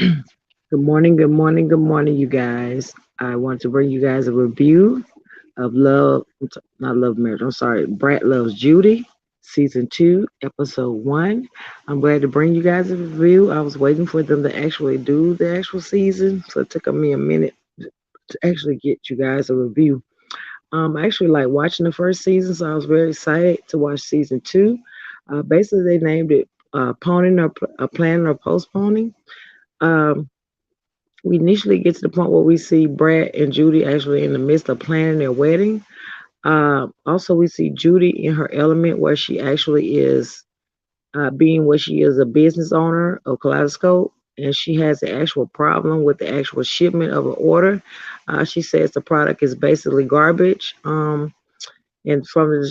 Good morning, good morning, good morning, you guys. I want to bring you guys a review of not Love Marriage, I'm sorry, Brat Loves Judy, Season 2, Episode 1. I'm glad to bring you guys a review. I was waiting for them to actually do the actual season, so it took me a minute to actually get you guys a review. I actually like watching the first season, so I was very excited to watch Season 2. Basically, they named it Poning or Planning or Postponing. Um, we initially get to the point where we see Brad and Judy actually in the midst of planning their wedding. Also, we see Judy in her element where she actually is being what she is a business owner of Kaleidoscope, and she has the actual problem with the actual shipment of an order. She says the product is basically garbage. And from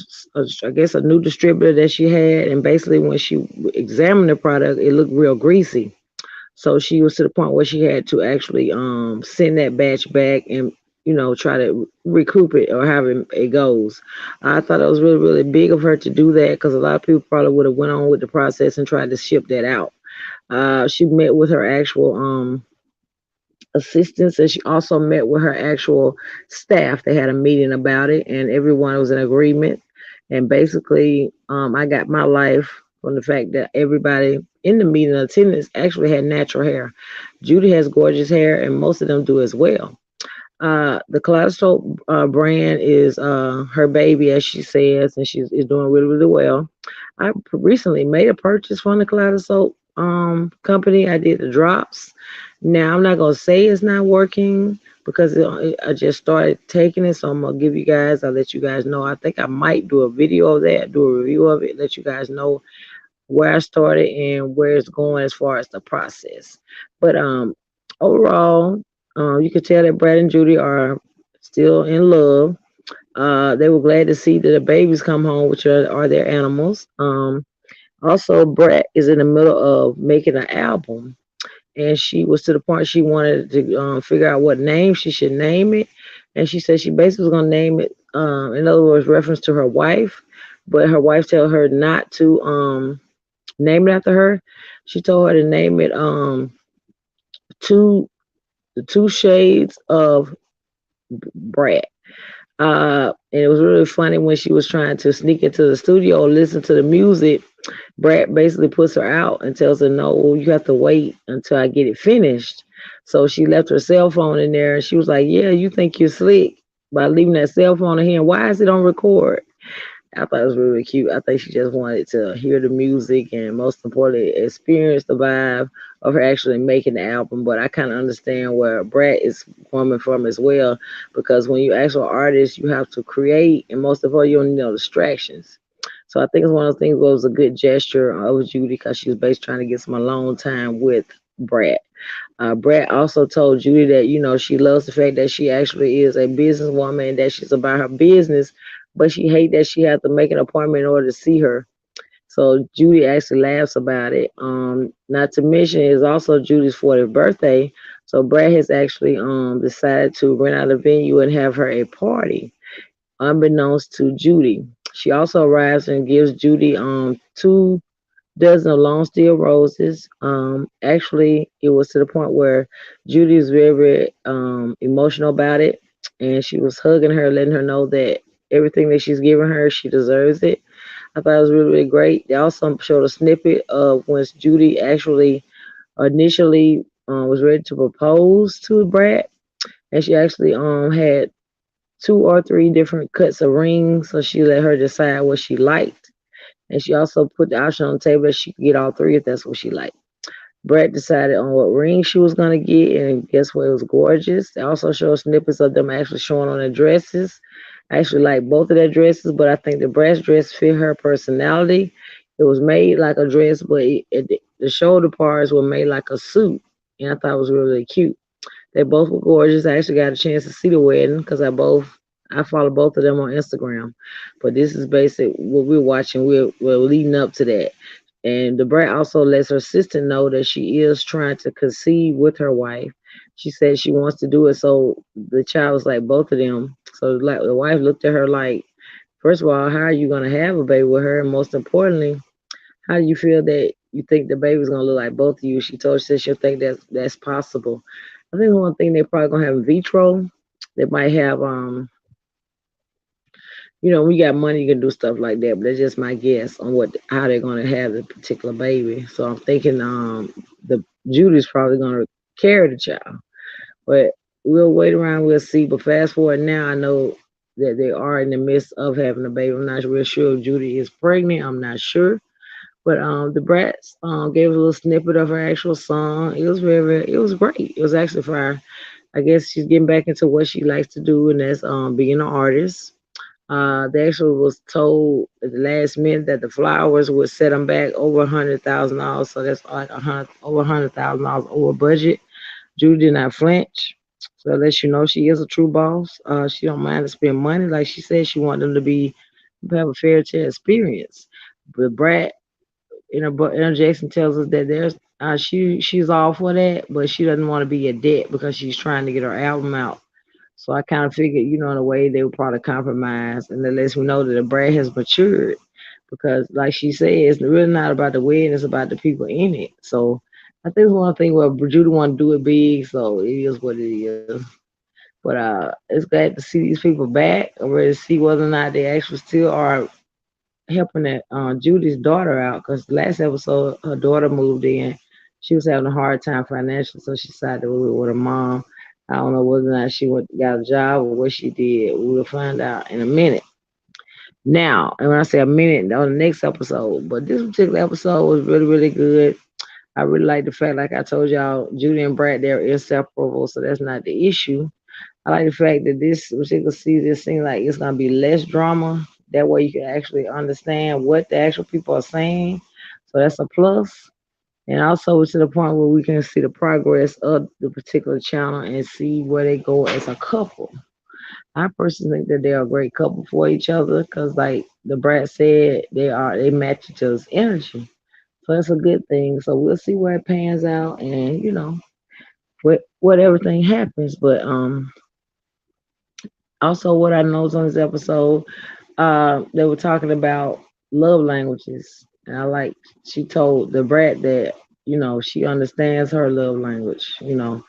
I guess a new distributor that she had, and basically when she examined the product, it looked real greasy. So she was to the point where she had to actually send that batch back and try to recoup it or however it goes. I thought it was really really big of her to do that because a lot of people probably would have went on with the process and tried to ship that out. She met with her actual assistants and she also met with her actual staff. They had a meeting about it and everyone was in agreement. And basically, I got my life from the fact that everybody in the meeting attendance actually had natural hair. Judy has gorgeous hair, and most of them do as well. The Kaleidoscope brand is her baby, as she says, and she's is doing really, really well. I recently made a purchase from the Kaleidoscope company. I did the drops. Now I'm not gonna say it's not working because I just started taking it, so I'm gonna give you guys. I'll let you guys know. I think I might do a video of that, do a review of it, let you guys know where I started and where it's going as far as the process. But overall, you can tell that Brad and Judy are still in love. They were glad to see that the babies come home, which are their animals. Also, Brett is in the middle of making an album, and she was to the point she wanted to figure out what name she should name it. And she said she basically was going to name it, in other words, reference to her wife, but her wife told her not to name it after her. She told her to name it two the two shades of Brad. And it was really funny when she was trying to sneak into the studio, listen to the music. Brad basically puts her out and tells her, "No, you have to wait until I get it finished." So she left her cell phone in there, and she was like, "Yeah, you think you're slick by leaving that cell phone in here? And why is it on record?" I thought it was really cute. I think she just wanted to hear the music and most importantly experience the vibe of her actually making the album. But I kind of understand where Brat is coming from as well because when you actual artist, you have to create and most of all you don't need no distractions. So I think it's one of those things where it was a good gesture of Judy because she was basically trying to get some alone time with Brat. Brett also told Judy that she loves the fact that she actually is a businesswoman and that she's about her business, but she hate that she has to make an appointment in order to see her. So Judy actually laughs about it. Not to mention it's also Judy's 40th birthday, so Brad has actually decided to rent out a venue and have her a party, unbeknownst to Judy. She also arrives and gives Judy 2 dozen of long steel roses. Actually, it was to the point where Judy was very, very emotional about it, and she was hugging her, letting her know that everything that she's giving her, she deserves it. I thought it was really, really great. They also showed a snippet of when Judy actually initially was ready to propose to Brad, and she actually had 2 or 3 different cuts of rings, so she let her decide what she liked. And she also put the option on the table that she could get all 3 if that's what she liked. Brett decided on what ring she was gonna get, and guess what? It was gorgeous. They also showed snippets of them actually showing on their dresses. I actually like both of their dresses, but I think the Brett's dress fit her personality. It was made like a dress, but the shoulder parts were made like a suit, and I thought it was really, really cute. They both were gorgeous. I actually got a chance to see the wedding because I follow both of them on Instagram. But this is basic what we're watching. We're leading up to that. And the Brat also lets her sister know that she is trying to conceive with her wife. She said she wants to do it so the child was like both of them. So like the wife looked at her like, first of all, how are you gonna have a baby with her? And most importantly, how do you feel that you think the baby's gonna look like both of you. She told said she'll think that's possible. I think one thing they probably gonna have in vitro. They might have when you got money, you can do stuff like that. But that's just my guess on what how they're gonna have the particular baby. So I'm thinking the Judy's probably gonna carry the child, but we'll wait around. We'll see. But fast forward now, I know that they are in the midst of having a baby. I'm not real sure if Judy is pregnant. I'm not sure. But the Brats gave us a little snippet of her actual song. It was it was great. It was actually for her. I guess she's getting back into what she likes to do, and that's being an artist. They actually was told at the last minute that the flowers would set them back over $100,000. So that's like over $100,000 over budget. Judy did not flinch. So that lets you know she is a true boss. She don't mind to spend money. Like she said, she want them to have a fair tale experience. But Brat interjects and tells us that there's she's all for that, but she doesn't want to be a debt because she's trying to get her album out. So I kind of figured, in a way they would probably compromise, and that lets me know that the Brad has matured because, like she said, it's really not about the wedding; it's about the people in it. So I think it's one thing where Judy want to do it big, so it is what it is. But it's glad to see these people back. I'm ready to see whether or not they actually still are helping that Judy's daughter out because the last episode her daughter moved in. She was having a hard time financially, so she decided to move with her mom. I don't know whether or not she got a job or what she did. We'll find out in a minute. Now, and when I say a minute, on the next episode, but this particular episode was really, really good. I really like the fact, like I told y'all, Judy and Brad, they're inseparable, so that's not the issue. I like the fact that this particular season seems like it's gonna be less drama. That way you can actually understand what the actual people are saying. So that's a plus. And also to the point where we can see the progress of the particular channel and see where they go as a couple. I personally think that they're a great couple for each other because, like the Brad said, they match each other's energy. So that's a good thing. So we'll see where it pans out, and what everything happens. But also, what I noticed on this episode, they were talking about love languages, and I like she told the brat that she understands her love language. The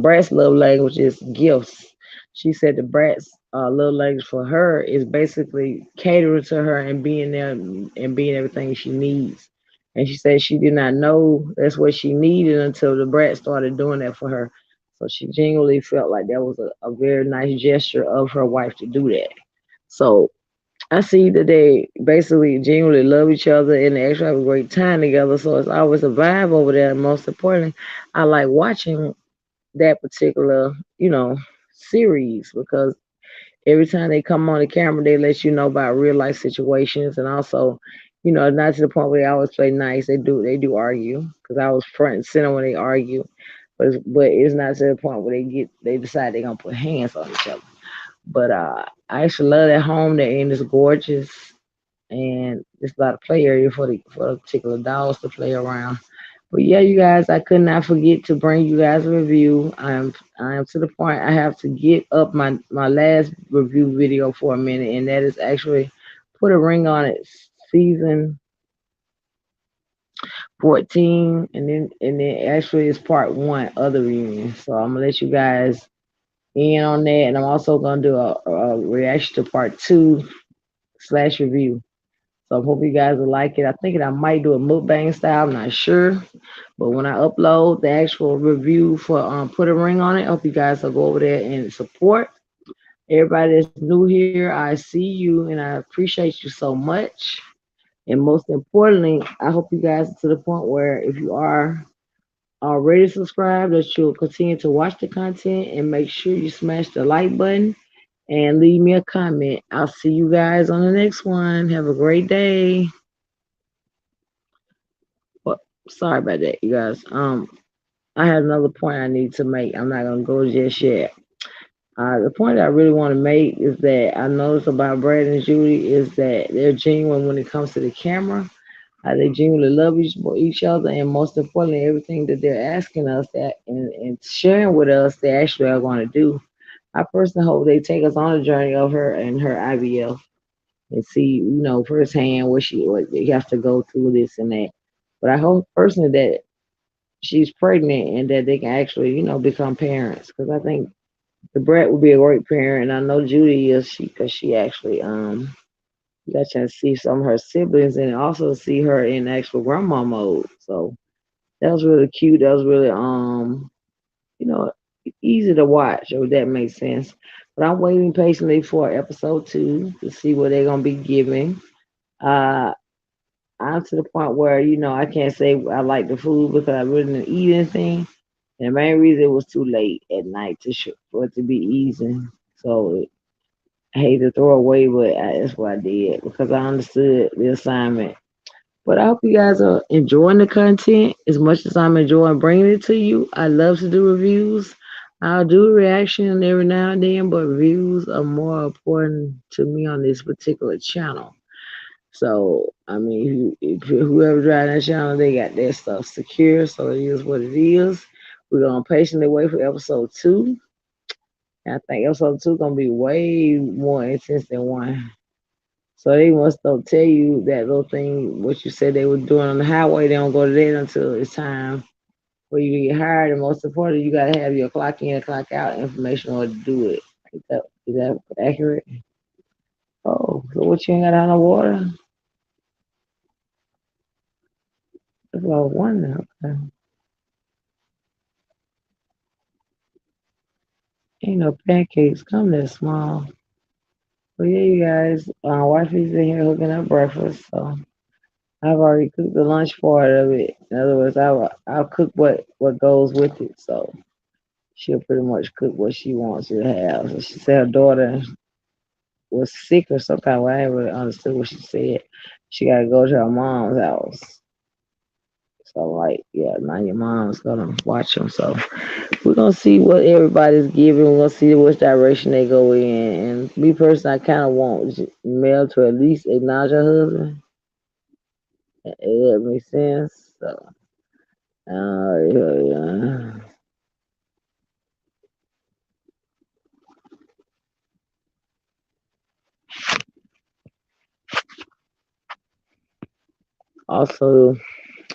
brat's love language is gifts. She said the brat's love language for her is basically catering to her and being there and being everything she needs. And she said she did not know that's what she needed until the brat started doing that for her. So she genuinely felt like that was a very nice gesture of her wife to do that. So I see that they basically genuinely love each other and they actually have a great time together. So it's always a vibe over there. And most importantly, I like watching that particular, series because every time they come on the camera, they let you know about real life situations and also, not to the point where they always play nice. They do argue because I was front and center when they argue, but it's not to the point where they decide they're gonna put hands on each other. But I actually love that home. They're in is gorgeous, and there's a lot of play area for the particular dogs to play around. But yeah, you guys, I could not forget to bring you guys a review. I am to the point I have to get up my last review video for a minute, and that is actually put a ring on it. Season 14, and then actually it's part one of the reunion. So I'm gonna let you guys in on that, and I'm also gonna do a reaction to part two slash review. So I hope you guys will like it. I think I might do a mukbang style. I'm not sure, but when I upload the actual review for Put a Ring on It, I hope you guys will go over there and support. Everybody that's new here, I see you and I appreciate you so much. And most importantly, I hope you guys are to the point where if you are already subscribed, that you'll continue to watch the content and make sure you smash the like button and leave me a comment. I'll see you guys on the next one. Have a great day. Well, sorry about that, you guys. I had another point I need to make. I'm not gonna go just yet. The point I really want to make is that I noticed about Brad and Judy is that they're genuine when it comes to the camera. They genuinely love each other, and most importantly, everything that they're asking us that and sharing with us, they actually are going to do. I personally hope they take us on a journey of her and her IVF. and see, firsthand what you have to go through this and that. But I hope personally that she's pregnant and that they can actually, become parents. Because I think the Brat would be a great parent. And I know Judy is because she actually got a chance to see some of her siblings and also see her in actual grandma mode. So that was really cute. That was really you know, easy to watch, if that makes sense. But I'm waiting patiently for episode 2 to see what they're gonna be giving. Uh, I'm to the point where I can't say I like the food because I really didn't eat anything, and the main reason it was too late at night for it to be easy. So I hate to throw away, but that's what I did because I understood the assignment. But I hope you guys are enjoying the content as much as I'm enjoying bringing it to you. I love to do reviews. I'll do a reaction every now and then, but reviews are more important to me on this particular channel. So, I mean, whoever drives that channel, they got their stuff secure. So it is what it is. We're going to patiently wait for episode 2. And I think episode 2 going to be way more intense than 1. So they must don't tell you that little thing, what you said they were doing on the highway. They don't go to that until it's time for you to get hired. And most important, you got to have your clock in and clock out information in order to do it. Is that accurate? Oh, so what you ain't got on the water? That's what I was wondering. Okay. Ain't no pancakes come that small. But yeah, you guys, wifey's in here hooking up breakfast. So I've already cooked the lunch part of it. In other words, I'll cook what goes with it. So she'll pretty much cook what she wants you to have. So she said her daughter was sick or some kind of way. I didn't really understood what she said. She got to go to her mom's house. So I'm like, yeah, now your mom's gonna watch them. So we're gonna see what everybody's giving. We're gonna see which direction they go in. And me personally, I kind of want Mel to at least acknowledge her husband. It makes sense. So, yeah. Also,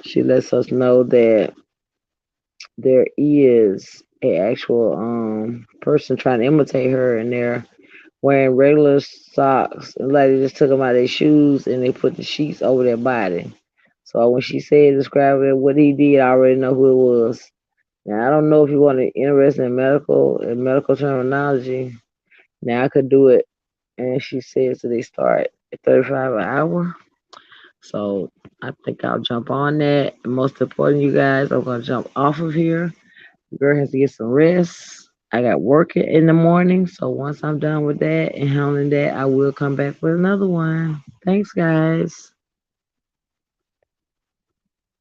she lets us know that there is a actual person trying to imitate her, and they're wearing regular socks. And like they just took them out of their shoes and they put the sheets over their body. So when she said describing what he did, I already know who it was. Now I don't know if you want to interested in medical terminology. Now I could do it, and she says that they start at 35 an hour. So I think I'll jump on that. And most important, you guys, I'm gonna jump off of here. Girl has to get some rest. I got work in the morning, so once I'm done with that and handling that, I will come back with another one. Thanks, guys.